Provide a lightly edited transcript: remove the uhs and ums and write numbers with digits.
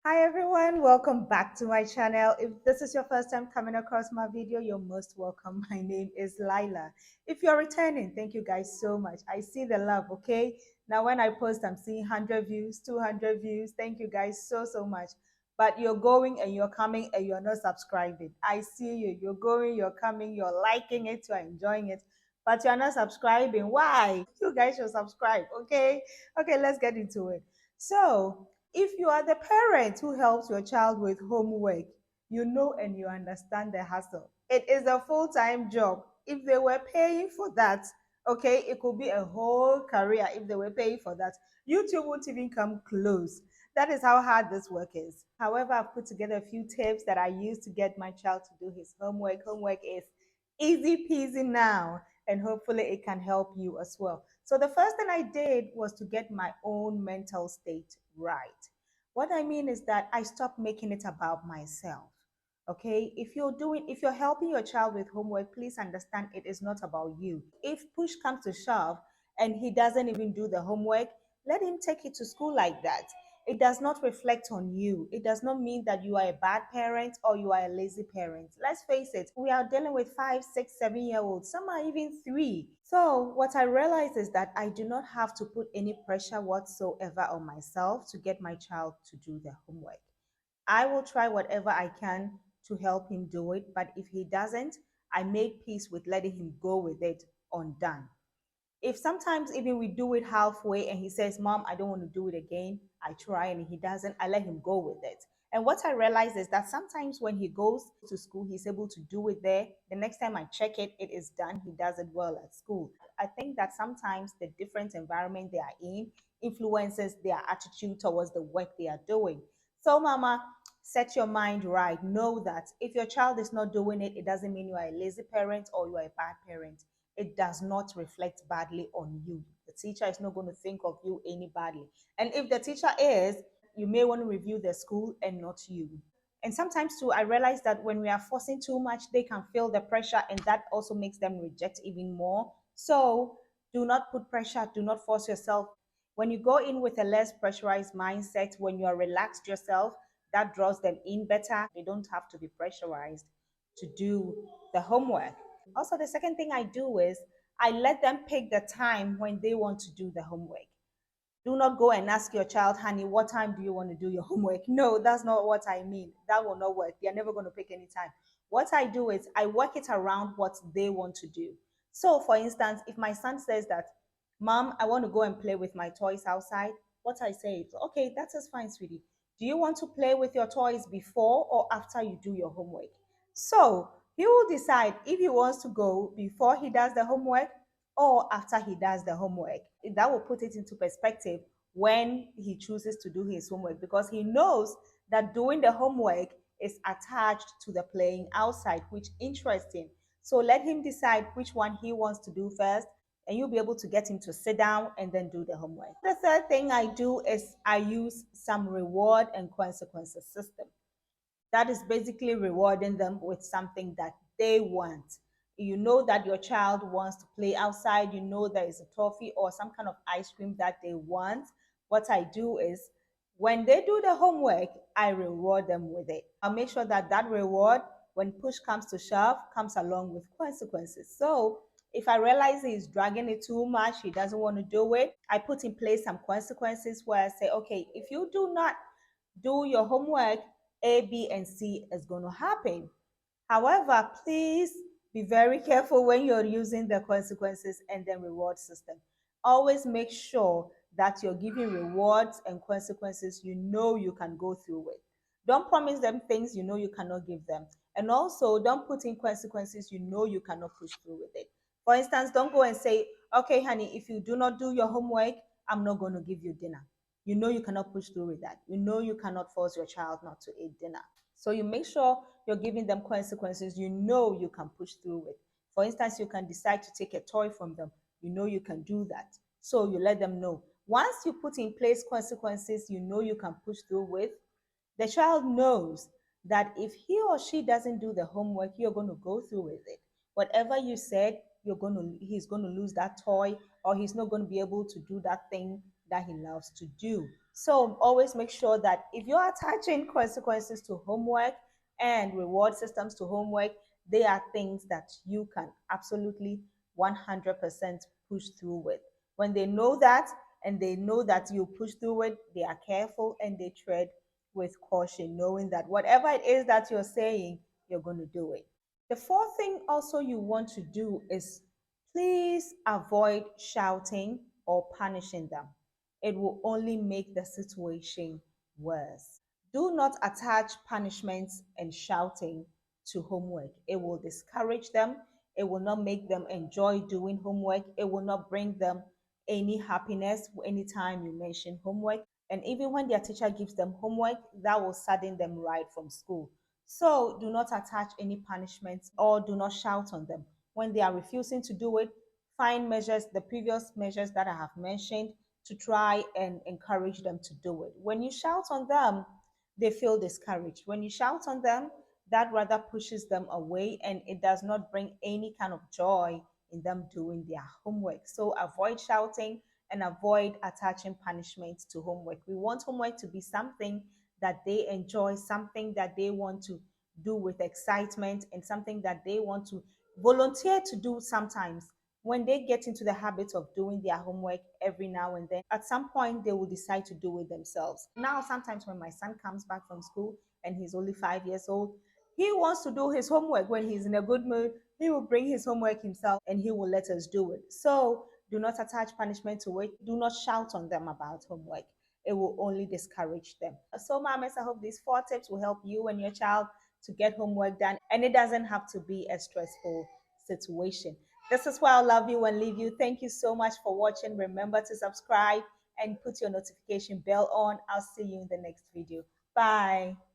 Hi everyone, welcome back to my channel. If this is your first time coming across my video, you're most welcome. My name is Lila. If you're returning, thank you guys so much. I see the love, okay? Now when I post, I'm seeing 100 views, 200 views. Thank you guys so much. But you're going and you're coming and you're not subscribing. I see you. You're going, you're coming, you're liking it, you're enjoying it, but you're not subscribing. Why? You guys should subscribe, okay? Okay, let's get into it. So, if you are the parent who helps your child with homework, you know and you understand the hassle. It is a full time job. If they were paying for that, okay, it could be a whole career if they were paying for that. YouTube won't even come close. That is how hard this work is. However, I've put together a few tips that I use to get my child to do his homework. Homework is easy peasy now, and hopefully it can help you as well. So the first thing I did was to get my own mental state right. What I mean is that I stopped making it about myself. Okay, if you're helping your child with homework, please understand it is not about you. If push comes to shove and he doesn't even do the homework, let him take it to school like that. It does not reflect on you. It does not mean that you are a bad parent or you are a lazy parent. Let's face it, we are dealing with 5, 6, 7 year olds. Some are even 3. So, what I realize is that I do not have to put any pressure whatsoever on myself to get my child to do the homework. I will try whatever I can to help him do it, but if he doesn't, I make peace with letting him go with it undone. If sometimes even we do it halfway and he says, Mom, I don't want to do it again, I try and he doesn't, I let him go with it. And what I realize is that sometimes when he goes to school, he's able to do it there. The next time I check it, it is done. He does it well at school. I think that sometimes the different environment they are in influences their attitude towards the work they are doing. So, Mama, set your mind right. Know that if your child is not doing it, it doesn't mean you are a lazy parent or you are a bad parent. It does not reflect badly on you. The teacher is not going to think of you any badly. And if the teacher is, you may want to review the school and not you. And sometimes too, I realize that when we are forcing too much, they can feel the pressure, and that also makes them reject even more. So do not put pressure, do not force yourself. When you go in with a less pressurized mindset, when you are relaxed yourself, that draws them in better. They don't have to be pressurized to do the homework. Also, the second thing I do is I let them pick the time when they want to do the homework. Do not go and ask your child, honey, what time do you want to do your homework? No, that's not what I mean. That will not work. They're never going to pick any time. What I do is I work it around what they want to do. So, for instance, if my son says that, Mom, I want to go and play with my toys outside, what I say is, okay, that is fine, sweetie. Do you want to play with your toys before or after you do your homework? So, he will decide if he wants to go before he does the homework or after he does the homework. That will put it into perspective when he chooses to do his homework, because he knows that doing the homework is attached to the playing outside, which interests him. So let him decide which one he wants to do first, and you'll be able to get him to sit down and then do the homework. The third thing I do is I use some reward and consequences system. That is basically rewarding them with something that they want. You know that your child wants to play outside, you know there is a toffee or some kind of ice cream that they want. What I do is when they do the homework, I reward them with it. I'll make sure that that reward, when push comes to shove, comes along with consequences. So if I realize he's dragging it too much, he doesn't want to do it, I put in place some consequences where I say, okay, if you do not do your homework, A, B, and C is going to happen. However, please be very careful when you're using the consequences and the reward system. Always make sure that you're giving rewards and consequences you know you can go through with. Don't promise them things you know you cannot give them. And also, don't put in consequences you know you cannot push through with it. For instance, don't go and say, okay, honey, if you do not do your homework, I'm not going to give you dinner. You know you cannot push through with that. You know you cannot force your child not to eat dinner. So you make sure you're giving them consequences you know you can push through with. For instance, you can decide to take a toy from them. You know you can do that. So you let them know. Once you put in place consequences you know you can push through with, the child knows that if he or she doesn't do the homework, you're going to go through with it. Whatever you said, he's going to lose that toy, or he's not going to be able to do that thing that he loves to do. So always make sure that if you're attaching consequences to homework and reward systems to homework, they are things that you can absolutely 100% push through with. When they know that, and they know that you push through it, they are careful and they tread with caution, knowing that whatever it is that you're saying, you're going to do it. The fourth thing also you want to do is please avoid shouting or punishing them. It will only make the situation worse. Do not attach punishments and shouting to homework. It will discourage them. It will not make them enjoy doing homework. It will not bring them any happiness anytime you mention homework. And even when their teacher gives them homework, that will sadden them right from school. So do not attach any punishments or do not shout on them. When they are refusing to do it, find measures, the previous measures that I have mentioned, to try and encourage them to do it. When you shout on them, they feel discouraged. When you shout on them, that rather pushes them away and it does not bring any kind of joy in them doing their homework. So avoid shouting and avoid attaching punishments to homework. We want homework to be something that they enjoy, something that they want to do with excitement, and something that they want to volunteer to do sometimes. When they get into the habit of doing their homework every now and then, at some point they will decide to do it themselves. Now, sometimes when my son comes back from school and he's only 5 years old, he wants to do his homework. When he's in a good mood, he will bring his homework himself and he will let us do it. So do not attach punishment to it. Do not shout on them about homework. It will only discourage them. So, mamas, I hope these 4 tips will help you and your child to get homework done, and it doesn't have to be a stressful situation. This is why I love you and leave you. Thank you so much for watching. Remember to subscribe and put your notification bell on. I'll see you in the next video. Bye.